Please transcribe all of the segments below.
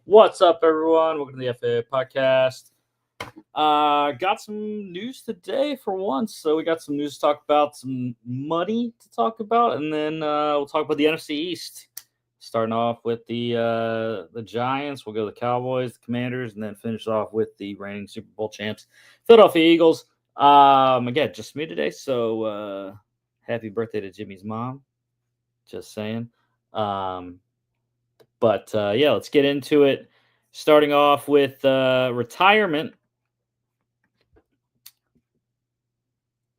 What's up, everyone? Welcome to the FAA podcast. Got some news today for once. So we got some news to talk about, some money to talk about, and then we'll talk about the NFC East. Starting off with the Giants, we'll go to the Cowboys, the Commanders, and then finish off with the reigning Super Bowl champs, Philadelphia Eagles. Again, just me today, so happy birthday to Jimmy's mom. Just saying. But let's get into it. Starting off with retirement.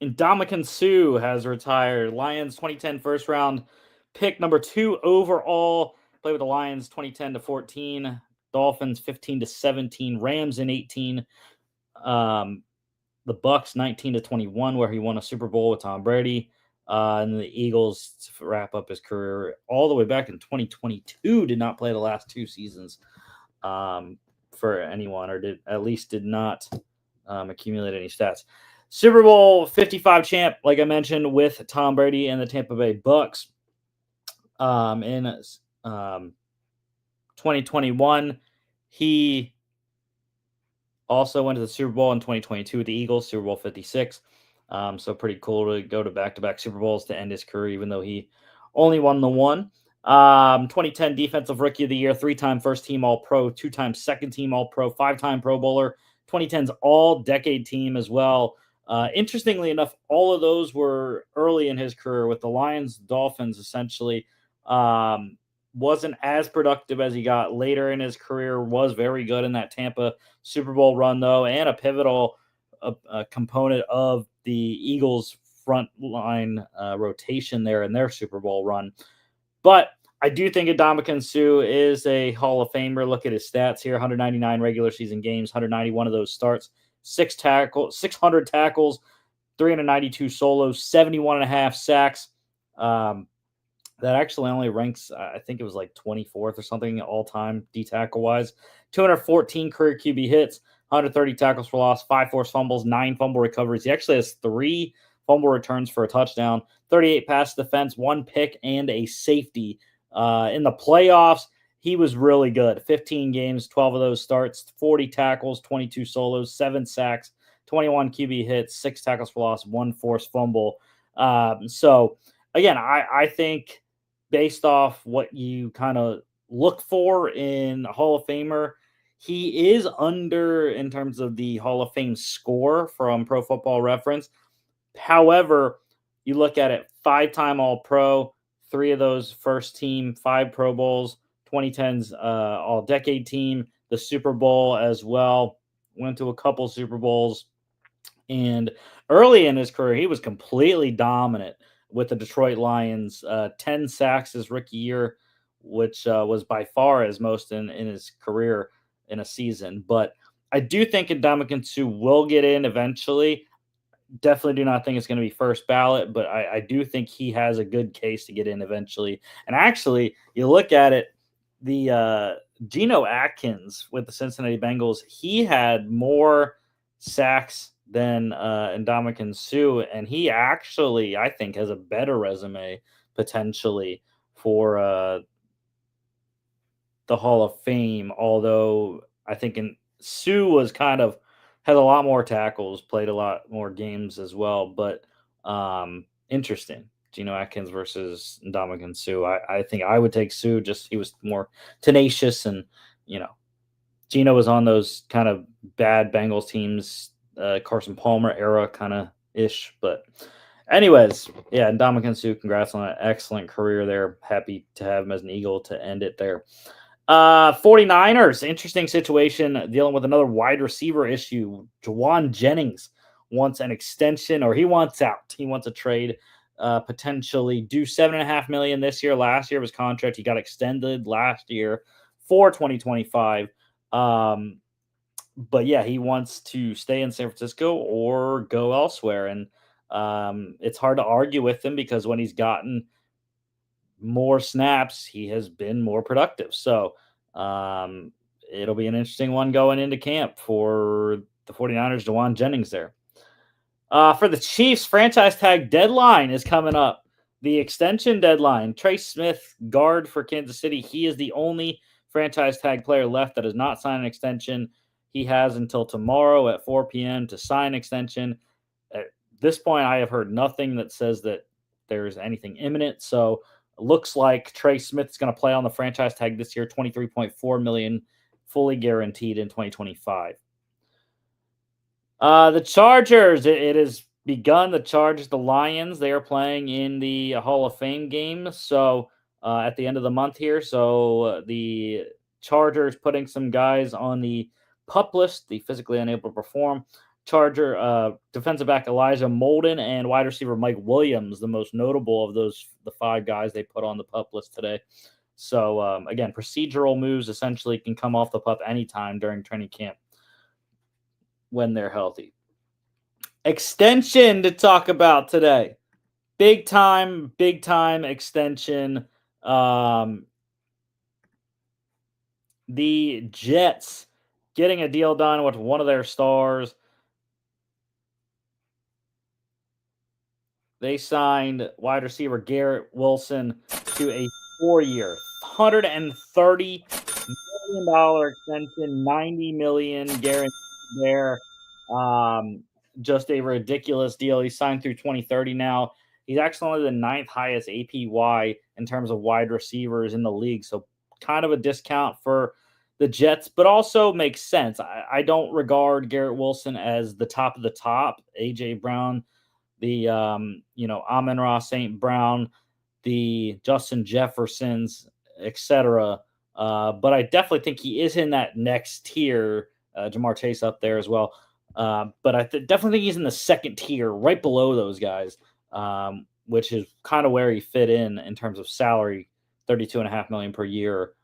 Ndamukong Suh has retired. Lions 2010 first round pick, number 2 overall. Played with the Lions 2010 to 14. Dolphins 15 to 17. Rams in 18. The Bucks 19 to 21, where he won a Super Bowl with Tom Brady. And the Eagles to wrap up his career all the way back in 2022. Did not play the last 2 seasons for anyone, or did not accumulate any stats. Super Bowl 55 champ, like I mentioned, with Tom Brady and the Tampa Bay Bucks. In 2021, he also went to the Super Bowl in 2022 with the Eagles, Super Bowl 56. So pretty cool to go to back-to-back Super Bowls to end his career, even though he only won the one. 2010 Defensive Rookie of the Year, 3-time first-team All-Pro, 2-time second-team All-Pro, 5-time Pro Bowler, 2010's All-Decade Team as well. Interestingly enough, all of those were early in his career with the Lions. Dolphins essentially wasn't as productive as he got later in his career, was very good in that Tampa Super Bowl run, though, and a pivotal component of the Eagles' front line rotation there in their Super Bowl run. But I do think Ndamukong Suh is a Hall of Famer. Look at his stats here: 199 regular season games, 191 of those starts, 600 tackles, 392 solos, 71.5 sacks. That actually only ranks, I think it was like 24th or something all-time D-tackle wise. 214 career QB hits, 130 tackles for loss, 5 forced fumbles, 9 fumble recoveries. He actually has 3 fumble returns for a touchdown, 38 pass defense, 1 pick, and a safety. In the playoffs, he was really good. 15 games, 12 of those starts, 40 tackles, 22 solos, 7 sacks, 21 QB hits, 6 tackles for loss, 1 forced fumble. So, again, I think based off what you kind of look for in a Hall of Famer, he is under in terms of the Hall of Fame score from Pro Football Reference. However, you look at it, 5-time All-Pro, 3 of those first team, 5 Pro Bowls, 2010's All-Decade Team, the Super Bowl as well. Went to a couple Super Bowls. And early in his career, he was completely dominant with the Detroit Lions. 10 sacks his rookie year, which was by far his most in his career in a season. But I do think Ndamukong Suh will get in eventually. Definitely do not think it's going to be first ballot, but I do think he has a good case to get in eventually. And actually, you look at it, the Geno Atkins with the Cincinnati Bengals, he had more sacks than Ndamukong Suh, and he actually, I think, has a better resume potentially for the Hall of Fame, although I think Suh was kind of has a lot more tackles, played a lot more games as well. But interesting, Geno Atkins versus Ndamukong Suh. I think I would take Suh. Just he was more tenacious, and Geno was on those kind of bad Bengals teams, Carson Palmer era kind of ish. But anyways, yeah, Ndamukong Suh, congrats on an excellent career there. Happy to have him as an Eagle to end it there. 49ers, interesting situation, dealing with another wide receiver issue. Juwan Jennings wants an extension, or he wants out. He wants a trade, potentially due $7.5 million this year. Last year of his contract, he got extended last year for 2025. But yeah, he wants to stay in San Francisco or go elsewhere. And it's hard to argue with him because when he's gotten more snaps, he has been more productive. So it'll be an interesting one going into camp for the 49ers, Juwan Jennings there. For the Chiefs, franchise tag deadline is coming up. The extension deadline. Trey Smith, guard for Kansas City. He is the only franchise tag player left that has not signed an extension. He has until tomorrow at 4 p.m. to sign an extension. At this point, I have heard nothing that says that there's anything imminent. So it looks like Trey Smith is going to play on the franchise tag this year, $23.4 million, fully guaranteed in 2025. The Chargers, it has begun. The Chargers, the Lions, they are playing in the Hall of Fame game. So at the end of the month here. So the Chargers putting some guys on the PUP list, the physically unable to perform. Charger defensive back Elijah Molden and wide receiver Mike Williams, the most notable of the 5 guys they put on the PUP list today. So again, procedural moves essentially can come off the PUP anytime during training camp when they're healthy. Extension to talk about today. Big time extension. The Jets getting a deal done with one of their stars. They signed wide receiver Garrett Wilson to a 4-year, $130 million extension, $90 million guaranteed there. Just a ridiculous deal. He signed through 2030 now. He's actually only the 9th highest APY in terms of wide receivers in the league. So kind of a discount for the Jets, but also makes sense. I don't regard Garrett Wilson as the top of the top. A.J. Brown, the Amon-Ra St. Brown, the Justin Jeffersons, etc. But I definitely think he is in that next tier. Jamar Chase up there as well. But I definitely think he's in the second tier, right below those guys, which is kind of where he fit in terms of salary, $32.5 million per year.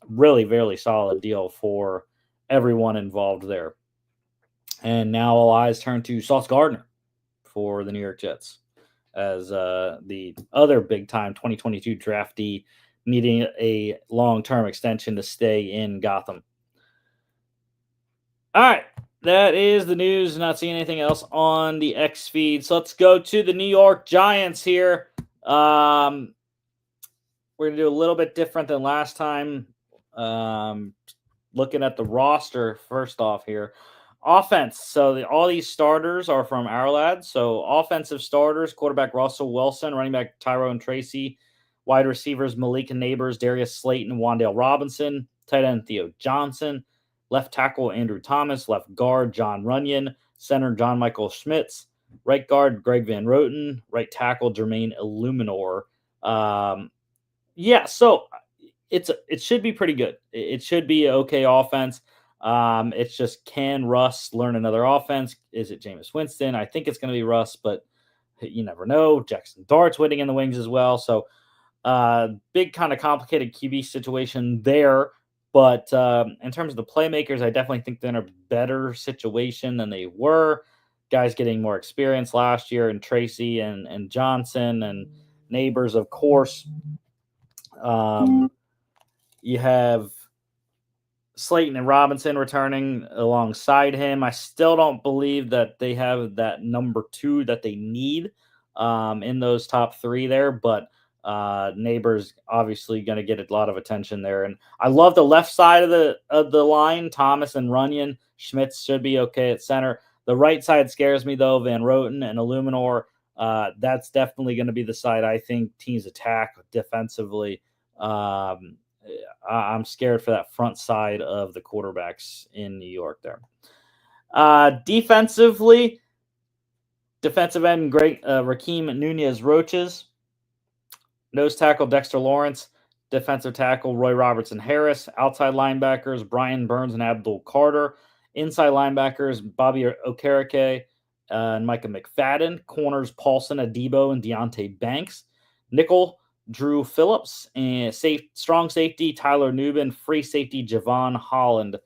Really, very solid deal for everyone involved there. And now all eyes turn to Sauce Gardner for the New York Jets as the other big-time 2022 draftee needing a long-term extension to stay in Gotham. All right, that is the news. Not seeing anything else on the X feed. So let's go to the New York Giants here. We're going to do a little bit different than last time. Looking at the roster first off here. Offense. So all these starters are from our lads. So offensive starters, quarterback Russell Wilson, running back Tyrone Tracy, wide receivers Malika Neighbors, Darius Slayton, Wan'Dale Robinson, tight end Theo Johnson, left tackle Andrew Thomas, left guard John Runyon, center John Michael Schmitz, right guard Greg Van Roten, right tackle Jermaine Illuminor. So it should be pretty good. It should be an okay offense. It's just, can Russ learn another offense? Is it Jameis Winston? I think it's going to be Russ, but you never know. Jackson Dart's waiting in the wings as well. So big kind of complicated QB situation there. But in terms of the playmakers, I definitely think they're in a better situation than they were. Guys getting more experience last year, and Tracy and Johnson and Neighbors, of course. You have Slayton and Robinson returning alongside him. I still don't believe that they have that number 2 that they need in those top 3 there, but Neighbors obviously going to get a lot of attention there. And I love the left side of the line. Thomas and Runyon. Schmitz should be okay at center. The right side scares me though. Van Roten and Illuminor. That's definitely going to be the side I think teams attack defensively. I'm scared for that front side of the quarterbacks in New York there. Defensively, defensive end Raheem Nunez-Roches. Nose tackle Dexter Lawrence. Defensive tackle Roy Robertson-Harris. Outside linebackers Brian Burns and Abdul Carter. Inside linebackers Bobby Okereke and Micah McFadden. Corners Paulson Adebo and Deontay Banks. Nickel Drew Phillips, and strong safety Tyler Nubin, free safety Javon Holland.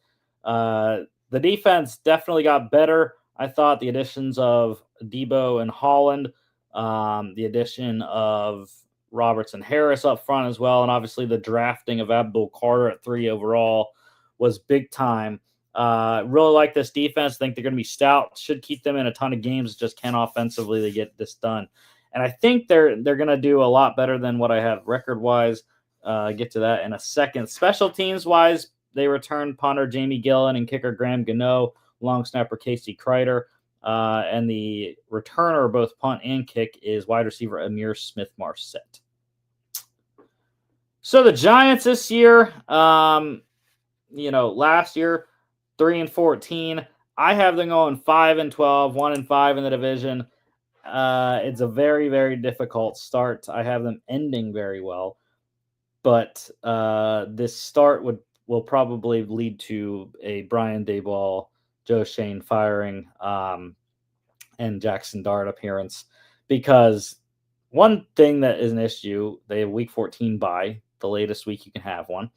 The defense definitely got better. I thought the additions of Debo and Holland, the addition of Robertson Harris up front as well, and obviously the drafting of Abdul Carter at 3 overall was big time. Really like this defense. Think they're going to be stout. Should keep them in a ton of games. Just can't offensively they get this done. And I think they're going to do a lot better than what I have record-wise. get to that in a second. Special teams wise, they returned punter Jamie Gillen and kicker Graham Gano, long snapper Casey Kreider. And the returner, both punt and kick, is wide receiver Amir Smith-Marset. So the Giants this year, last year, 3-14. I have them going 5-12, 1-5 in the division. It's a very, very difficult start. I have them ending very well, but this start will probably lead to a Brian Daboll, Joe Shane firing, and Jackson Dart appearance, because one thing that is an issue, they have week 14 bye, the latest week you can have one.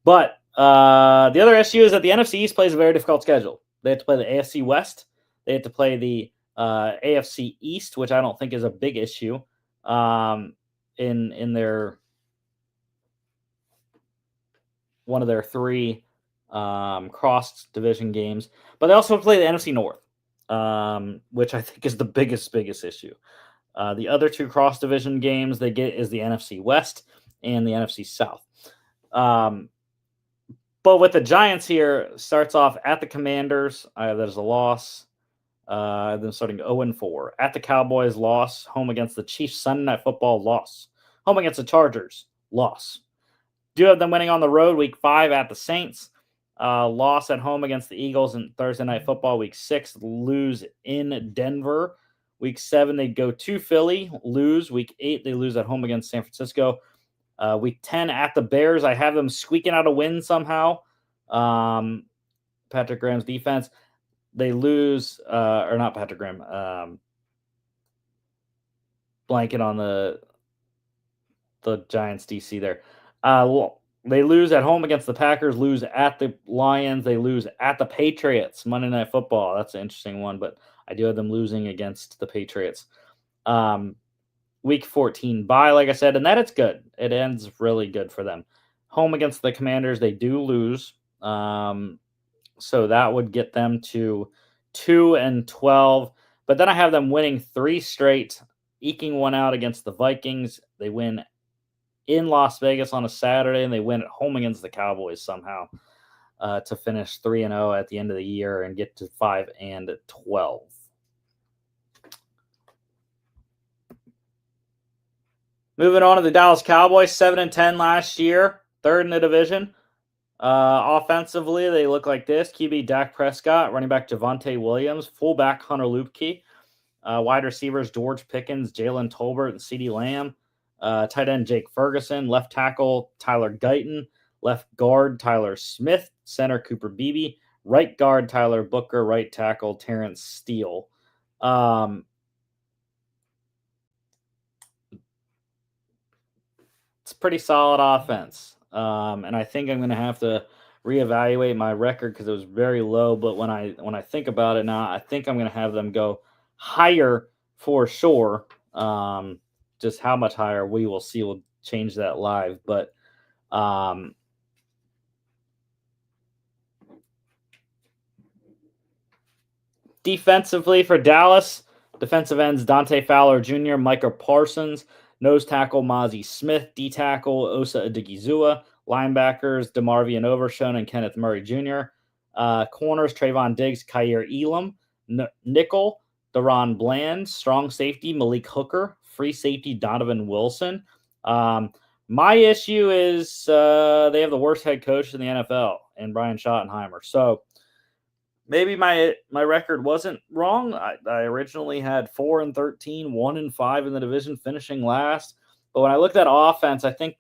But the other issue is that the NFC East plays a very difficult schedule. They have to play the AFC West. They have to play the AFC East, which I don't think is a big issue in their one of their three cross division games. But they also play the NFC North, which I think is the biggest issue. The other two cross division games they get is the NFC West and the NFC South. But with the Giants here, starts off at the Commanders. There's a loss. Then starting 0-4. At the Cowboys, loss. Home against the Chiefs, Sunday Night Football, loss. Home against the Chargers, loss. Do have them winning on the road, week 5 at the Saints. Loss at home against the Eagles in Thursday Night Football, week 6. Lose in Denver. Week 7, they go to Philly, lose. Week 8, they lose at home against San Francisco. Week 10 at the Bears, I have them squeaking out a win somehow. Patrick Graham's defense. They lose, or not Patrick Graham, blanket on the Giants DC there. They lose at home against the Packers, lose at the Lions, they lose at the Patriots, Monday Night Football. That's an interesting one, but I do have them losing against the Patriots. Week 14 bye, like I said, and that it's good. It ends really good for them. Home against the Commanders, they do lose. So that would get them to 2-12. But then I have them winning 3 straight, eking one out against the Vikings. They win in Las Vegas on a Saturday, and they win at home against the Cowboys somehow to finish 3-0 at the end of the year and get to 5-12. Moving on to the Dallas Cowboys, 7-10 last year, 3rd in the division. Offensively, they look like this. QB Dak Prescott, running back Javonte Williams, fullback Hunter Luepke, wide receivers George Pickens, Jalen Tolbert, and CeeDee Lamb, tight end Jake Ferguson, left tackle Tyler Guyton, left guard Tyler Smith, center Cooper Beebe, right guard Tyler Booker, right tackle Terrence Steele. It's a pretty solid offense. And I think I'm going to have to reevaluate my record because it was very low. But when I think about it now, I think I'm going to have them go higher for sure. Just how much higher we will see. We'll change that live. But defensively for Dallas, defensive ends Dante Fowler Jr., Micah Parsons, nose tackle Mozzie Smith, D tackle Osa Odigizua, linebackers DeMarvion Overshown and Kenneth Murray Jr., corners Trayvon Diggs, Kyer Elam, nickel Deron Bland, strong safety Malik Hooker, free safety Donovan Wilson. My issue is they have the worst head coach in the NFL, and Brian Schottenheimer. So maybe my record wasn't wrong. I originally had 4-13, 1-5 in the division, finishing last. But when I looked at offense, I think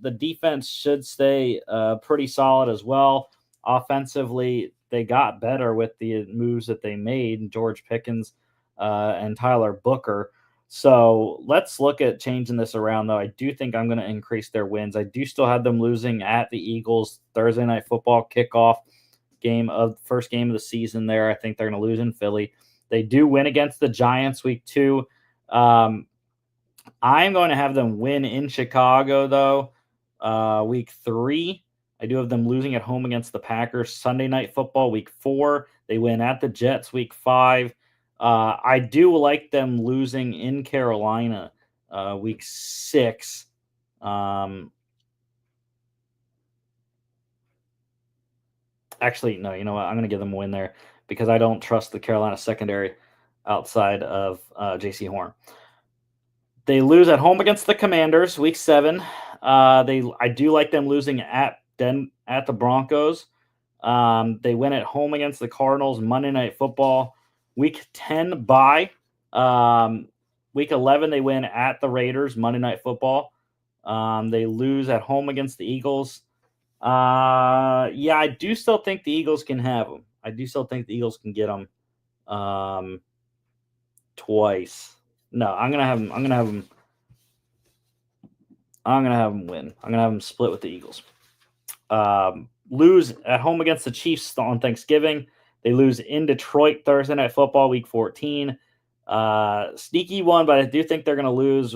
the defense should stay pretty solid as well. Offensively, they got better with the moves that they made, George Pickens and Tyler Booker. So let's look at changing this around, though. I do think I'm going to increase their wins. I do still have them losing at the Eagles Thursday Night Football kickoff. First game of the season there. I think they're going to lose in Philly. They do win against the Giants week 2. I'm going to have them win in Chicago, though, week 3. I do have them losing at home against the Packers Sunday Night Football week 4. They win at the Jets week 5. I do like them losing in Carolina week 6. Actually, no, you know what? I'm going to give them a win there because I don't trust the Carolina secondary outside of J.C. Horn. They lose at home against the Commanders, Week 7. I do like them losing at the Broncos. They win at home against the Cardinals, Monday Night Football. Week 10 bye. Week 11 they win at the Raiders, Monday Night Football. They lose at home against the Eagles. Yeah, I do still think the Eagles can have them. I do still think the Eagles can get them twice. No, I'm gonna have them. I'm gonna have them win. I'm gonna have them split with the Eagles. Lose at home against the Chiefs on Thanksgiving. They lose in Detroit Thursday Night Football, Week 14. Sneaky one, but I do think they're gonna lose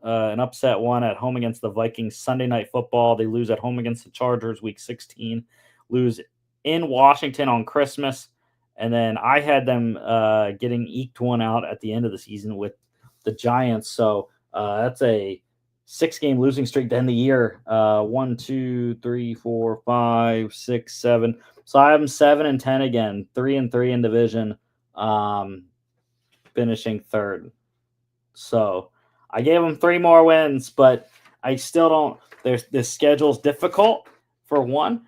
an upset one at home against the Vikings Sunday Night Football. They lose at home against the Chargers Week 16. Lose in Washington on Christmas. And then I had them getting eked one out at the end of the season with the Giants. So that's a 6-game losing streak to end the year. 1, 2, 3, 4, 5, 6, 7. So I have them 7-10 again, 3-3 in division, finishing third. So I gave them 3 more wins, but I still don't. The schedule's difficult for one,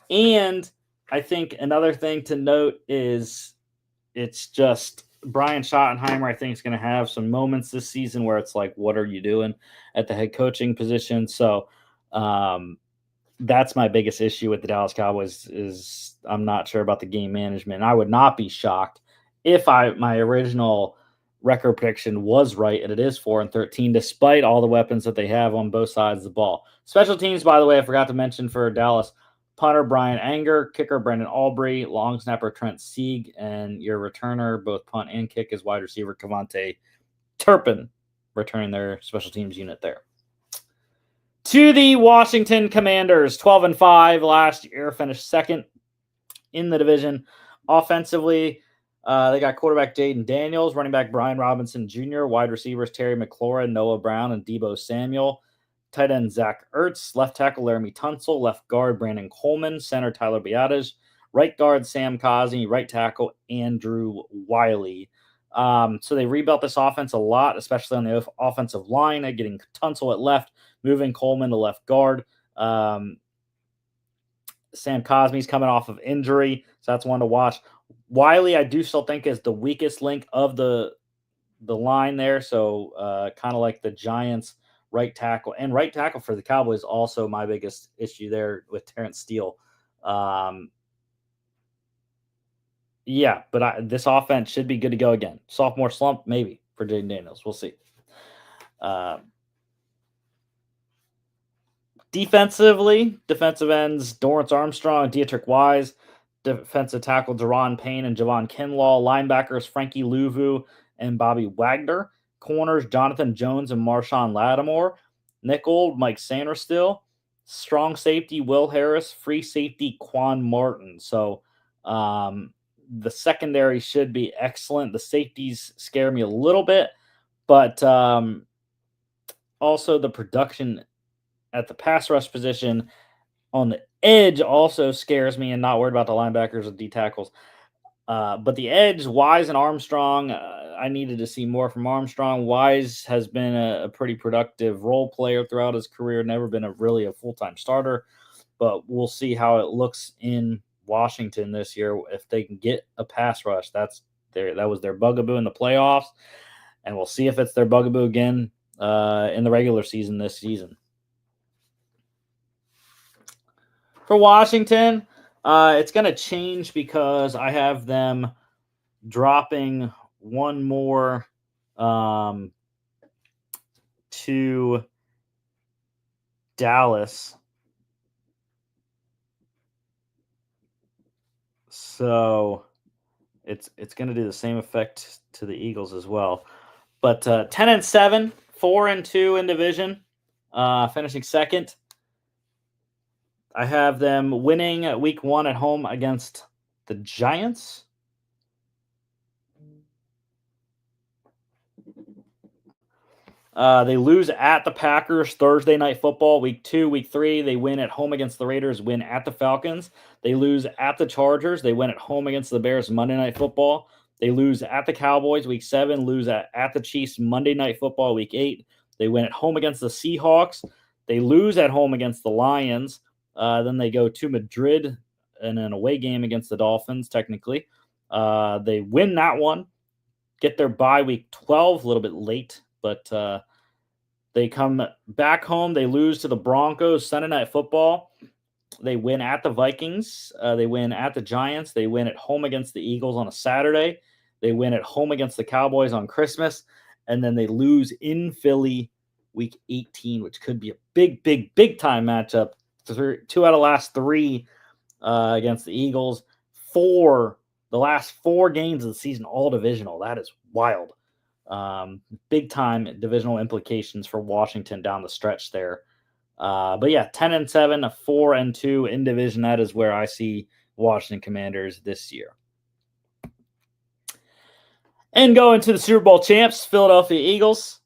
and I think another thing to note is it's just Brian Schottenheimer. I think is going to have some moments this season where it's like, what are you doing at the head coaching position? So that's my biggest issue with the Dallas Cowboys is I'm not sure about the game management. I would not be shocked if my original record prediction was right, and it is 4-13, despite all the weapons that they have on both sides of the ball. Special teams, by the way, I forgot to mention for Dallas: punter Brian Anger, kicker Brendan Albury, long snapper Trent Sieg, and your returner, both punt and kick, is wide receiver Cavante Turpin, returning their special teams unit there. To the Washington Commanders, 12-5 last year, finished second in the division. Offensively, they got quarterback Jaden Daniels, running back Brian Robinson Jr., wide receivers Terry McLaurin, Noah Brown, and Deebo Samuel, tight end Zach Ertz, left tackle Laramie Tunsil, left guard Brandon Coleman, center Tyler Biadasz, right guard Sam Cosmi, right tackle Andrew Wiley. So they rebuilt this offense a lot, especially on the offensive line, getting Tunsil at left, moving Coleman to left guard. Sam Cosmi's coming off of injury, so that's one to watch. Wiley, I do still think, is the weakest link of the line there. So kind of like the Giants right tackle. And right tackle for the Cowboys also my biggest issue there with Terrence Steele. Yeah, but this offense should be good to go again. Sophomore slump, maybe, for Jaden Daniels. We'll see. Defensively, defensive ends Dorrance Armstrong, Dietrich Wise, defensive tackle Deron Payne and Javon Kinlaw, linebackers Frankie Louvu and Bobby Wagner, corners Jonathan Jones and Marshawn Lattimore, nickel Mike Sanderstill, strong safety Will Harris, free safety Quan Martin. So the secondary should be excellent. The safeties scare me a little bit, but also the production at the pass rush position on the edge also scares me, and not worried about the linebackers or D tackles. But the edge, Wise and Armstrong, I needed to see more from Armstrong. Wise has been a pretty productive role player throughout his career, never been really a full-time starter, but we'll see how it looks in Washington this year. If they can get a pass rush, that was their bugaboo in the playoffs, and we'll see if it's their bugaboo again in the regular season this season. For Washington, it's going to change because I have them dropping one more to Dallas. So it's going to do the same effect to the Eagles as well. But 10-7, 4-2 in division, finishing second. I have them winning week 1 at home against the Giants. They lose at the Packers Thursday Night Football, week 2. Week 3, they win at home against the Raiders, win at the Falcons. They lose at the Chargers. They win at home against the Bears Monday Night Football. They lose at the Cowboys week 7, lose at the Chiefs Monday Night Football week 8. They win at home against the Seahawks. They lose at home against the Lions. Then they go to Madrid in an away game against the Dolphins, technically. They win that one, get their bye week 12, a little bit late, but they come back home. They lose to the Broncos Sunday Night Football. They win at the Vikings. They win at the Giants. They win at home against the Eagles on a Saturday. They win at home against the Cowboys on Christmas. And then they lose in Philly week 18, which could be a big time matchup. 2 out of last 3 against the Eagles. The last 4 games of the season, all divisional. That is wild. Big time divisional implications for Washington down the stretch there. But yeah, 10-7, 4-2 in division. That is where I see Washington Commanders this year. And going to the Super Bowl champs, Philadelphia Eagles.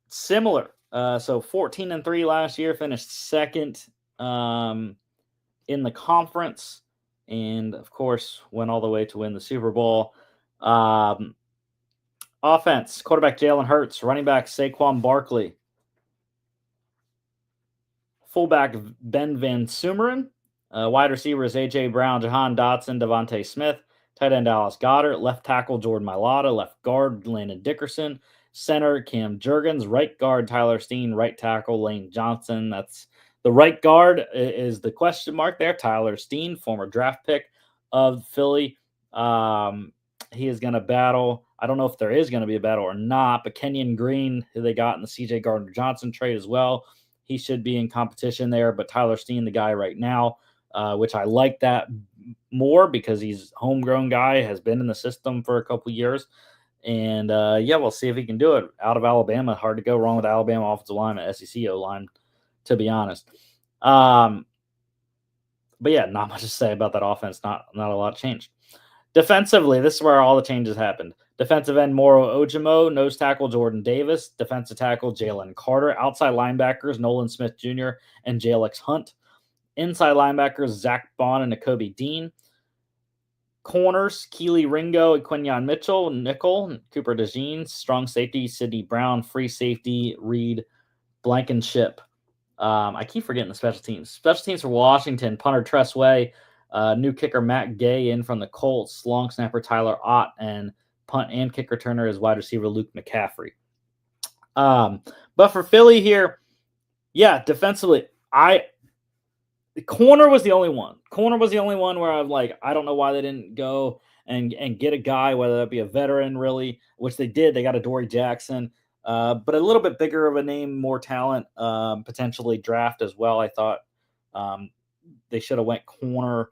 Similar. So 14-3 last year, finished second in the conference, and of course went all the way to win the Super Bowl. Offense, quarterback Jalen Hurts, running back Saquon Barkley, fullback Ben Van Sumeren, wide receivers A.J. Brown, Jahan Dotson, Devontae Smith, tight end Dallas Goedert, left tackle Jordan Mailata, left guard Landon Dickerson, center Cam Jurgens, right guard Tyler Steen, right tackle Lane Johnson. That's the right guard is the question mark there. Tyler Steen, former draft pick of Philly. He is going to battle. I don't know if there is going to be a battle or not, but Kenyon Green, who they got in the C.J. Gardner-Johnson trade as well, he should be in competition there. But Tyler Steen, the guy right now, which I like that more because he's a homegrown guy, has been in the system for a couple years. And, we'll see if he can do it. Out of Alabama, hard to go wrong with Alabama offensive line and SEC O-line, to be honest. But yeah, not much to say about that offense. Not a lot changed. Defensively, this is where all the changes happened. Defensive end Moro Ojimo, nose tackle Jordan Davis, defensive tackle Jalen Carter, outside linebackers Nolan Smith Jr. and Jalex Hunt, inside linebackers Zach Bond and Nakobe Dean, corners Keely Ringo and Quinyon Mitchell, nickel Cooper DeJean, strong safety Sidney Brown, free safety Reed Blankenship. I keep forgetting the special teams. Special teams for Washington, punter Tress Way, new kicker Matt Gay in from the Colts, long snapper Tyler Ott, and punt and kick returner is wide receiver Luke McCaffrey. But for Philly here, yeah, defensively, the corner was the only one. Corner was the only one where I'm like, I don't know why they didn't go and get a guy, whether that be a veteran really, which they did. They got a Dory Jackson, but a little bit bigger of a name, more talent, potentially draft as well. I thought they should have went corner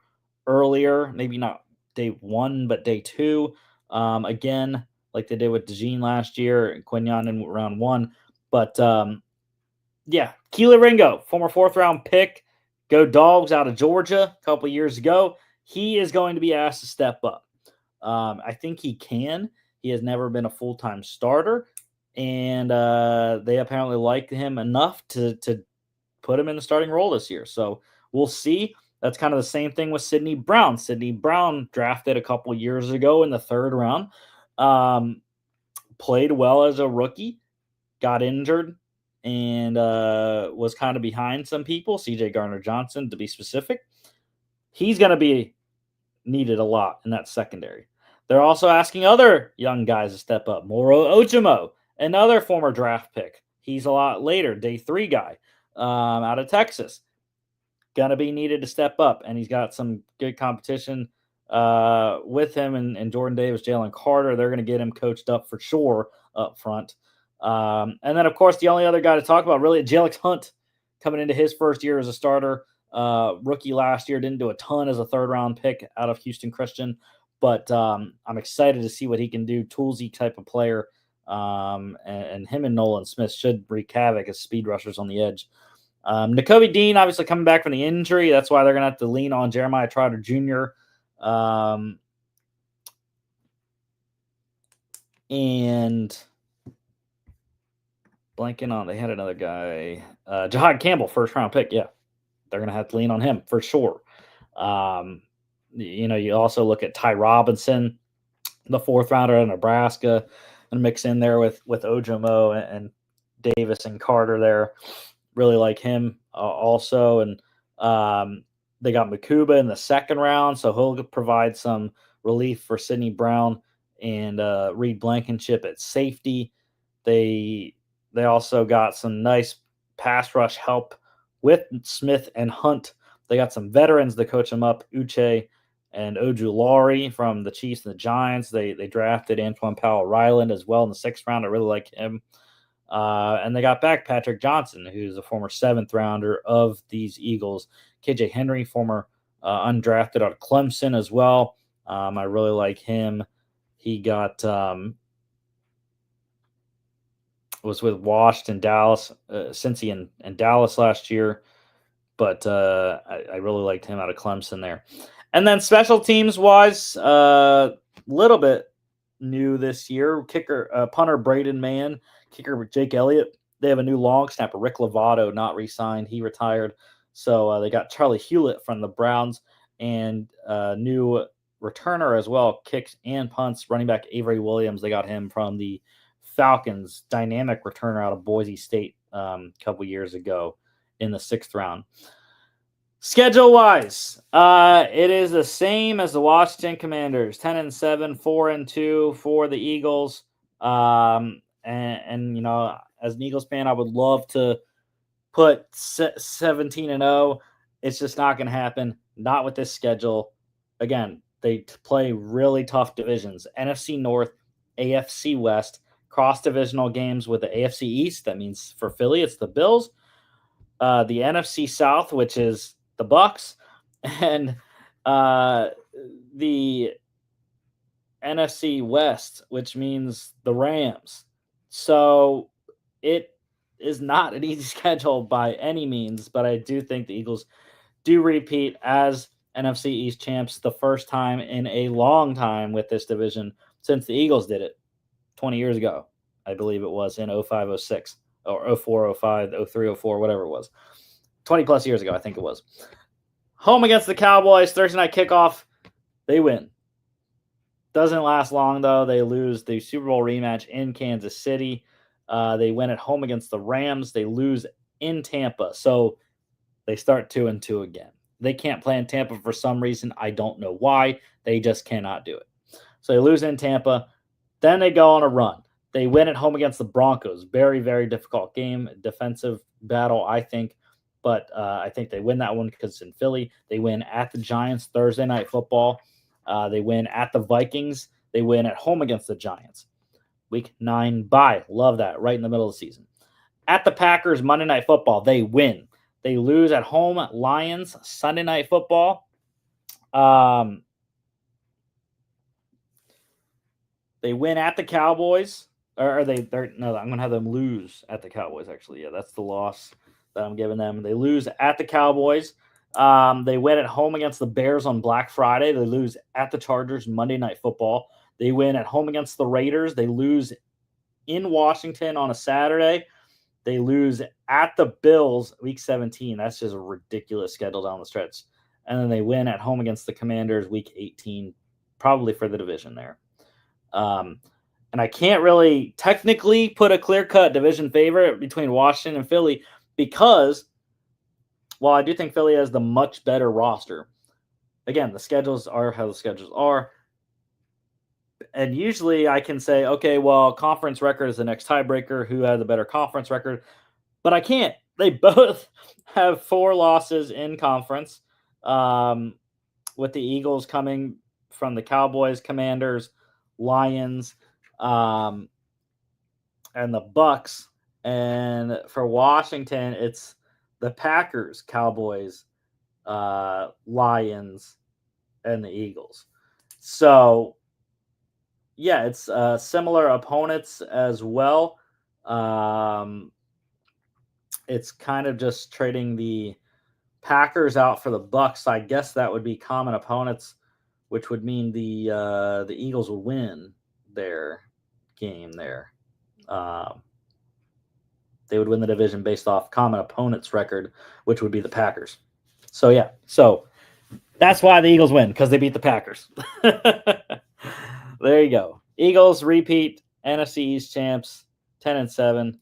earlier, maybe not day 1, but day 2. Again, like they did with DeJean last year, and Quinyon in round 1. But yeah, Keely Ringo, former 4th-round pick, go Dogs out of Georgia a couple years ago. He is going to be asked to step up. I think he can. He has never been a full-time starter, and they apparently like him enough to put him in the starting role this year. So we'll see. That's kind of the same thing with Sidney Brown. Sidney Brown, drafted a couple years ago in the 3rd round, played well as a rookie, got injured, and was kind of behind some people, C.J. Gardner-Johnson to be specific. He's going to be needed a lot in that secondary. They're also asking other young guys to step up. Moro Ojimo, another former draft pick. He's a lot later, day 3 guy out of Texas. Going to be needed to step up, and he's got some good competition with him and Jordan Davis, Jalen Carter. They're going to get him coached up for sure up front. And then, of course, the only other guy to talk about really, Jalex Hunt, coming into his first year as a starter. Rookie last year, didn't do a ton as a 3rd-round pick out of Houston Christian, but I'm excited to see what he can do. Toolsy type of player, and him and Nolan Smith should wreak havoc as speed rushers on the edge. Nakobe Dean, obviously coming back from the injury. That's why they're going to have to lean on Jeremiah Trotter Jr. And blanking on. They had another guy, Jahad Campbell, first round pick. Yeah, they're gonna have to lean on him for sure. You also look at Ty Robinson, the fourth rounder out of Nebraska, and mix in there with Ojomo and Davis and Carter there. Really like him also, and they got Makuba in the second round, so he'll provide some relief for Sidney Brown and Reed Blankenship at safety. They also got some nice pass rush help with Smith and Hunt. They got some veterans to coach them up, Uche and Ojulari from the Chiefs and the Giants. They drafted Antoine Powell Ryland as well in the sixth round. I really like him. And they got back Patrick Johnson, who's a former seventh rounder of these Eagles. KJ Henry, former undrafted out of Clemson as well. I really like him. He got was with Washington, Dallas, Cincy, and Dallas last year. But I really liked him out of Clemson there. And then special teams wise, little bit new this year. Kicker, punter Braden Mann, kicker Jake Elliott. They have a new long snapper, Rick Lovato, not re-signed. He retired. So they got Charlie Hewlett from the Browns and new returner as well, kicks and punts, running back Avery Williams. They got him from the Falcons, dynamic returner out of Boise State a couple years ago in the sixth round. Schedule wise, it is the same as the Washington Commanders, 10-7, 4-2 for the Eagles. And you know, as an Eagles fan, I would love to put 17-0. It's just not going to happen. Not with this schedule. Again, they play really tough divisions: NFC North, AFC West, cross divisional games with the AFC East. That means for Philly, it's the Bills. The NFC South, which is the Bucks, and the NFC West, which means the Rams. So it is not an easy schedule by any means, but I do think the Eagles do repeat as NFC East champs the first time in a long time with this division since the Eagles did it 20 years ago. I believe it was in 05, 06, or 04, 05, 03, 04, whatever it was. 20 plus years ago, I think it was. Home against the Cowboys, Thursday night kickoff. They win. Doesn't last long, though. They lose the Super Bowl rematch in Kansas City. They win at home against the Rams. They lose in Tampa. So they start 2-2 again. They can't play in Tampa for some reason. I don't know why. They just cannot do it. So they lose in Tampa. Then they go on a run. They win at home against the Broncos. Very, very difficult game. Defensive battle, I think. But I think they win that one because it's in Philly. They win at the Giants Thursday Night Football. They win at the Vikings. They win at home against the Giants. Week 9 bye. Love that. Right in the middle of the season. At the Packers Monday Night Football. They win. They lose at home at Lions Sunday Night Football. They win at the Cowboys. Or no, I'm going to have them lose at the Cowboys, actually. Yeah, that's the loss that I'm giving them. They lose at the Cowboys. They win at home against the Bears on Black Friday. They lose at the Chargers Monday Night Football. They win at home against the Raiders. They lose in Washington on a Saturday. They lose at the Bills Week 17. That's just a ridiculous schedule down the stretch. And then they win at home against the Commanders Week 18, probably for the division there. And I can't really technically put a clear-cut division favorite between Washington and Philly because, while I do think Philly has the much better roster, again, the schedules are how the schedules are. And usually I can say, okay, well, conference record is the next tiebreaker. Who has a better conference record? But I can't. They both have 4 losses in conference, with the Eagles coming from the Cowboys, Commanders, Lions, and the Bucks. And for Washington, it's the Packers, Cowboys, Lions, and the Eagles. So, yeah, it's similar opponents as well. It's kind of just trading the Packers out for the Bucks. I guess that would be common opponents, which would mean the Eagles will win their game there. they would win the division based off common opponent's record, which would be the Packers. So, yeah. So, that's why the Eagles win, because they beat the Packers. There you go. Eagles repeat NFC East champs, 10-7.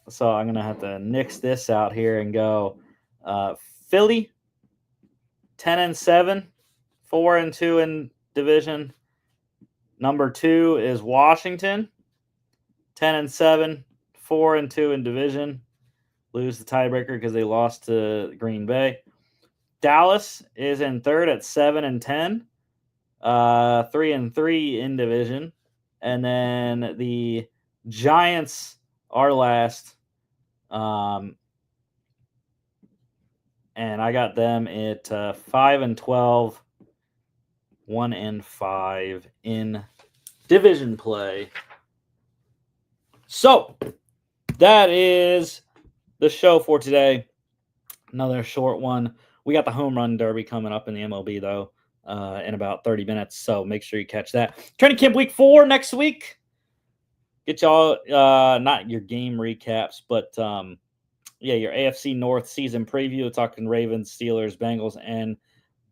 So I'm gonna have to nix this out here and go Philly, 10-7, 4-2 in division. Number 2 is Washington, 10-7, 4-2 in division. Lose the tiebreaker because they lost to Green Bay. Dallas is in third at 7-10, 3-3 in division, and then the Giants are last, and I got them at 5-12, 1-5 in division play. So that is the show for today. Another short one. We got the home run derby coming up in the MLB, though, in about 30 minutes. So make sure you catch that. Training camp week 4 next week. Get y'all, not your game recaps, but your AFC North season preview. We're talking Ravens, Steelers, Bengals, and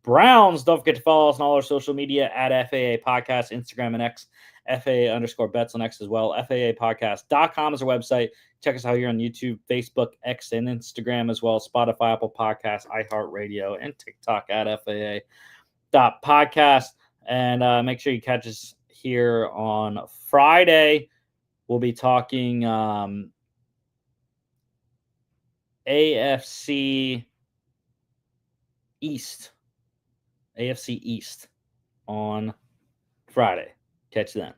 Browns. Don't forget to follow us on all our social media at FAA Podcast, Instagram and X, FAA_bets on X as well. FAApodcast.com is our website. Check us out here on YouTube, Facebook, X, and Instagram as well. Spotify, Apple Podcasts, iHeartRadio, and TikTok at FAA.podcast. And make sure you catch us here on Friday. We'll be talking AFC East on Friday. Catch you then.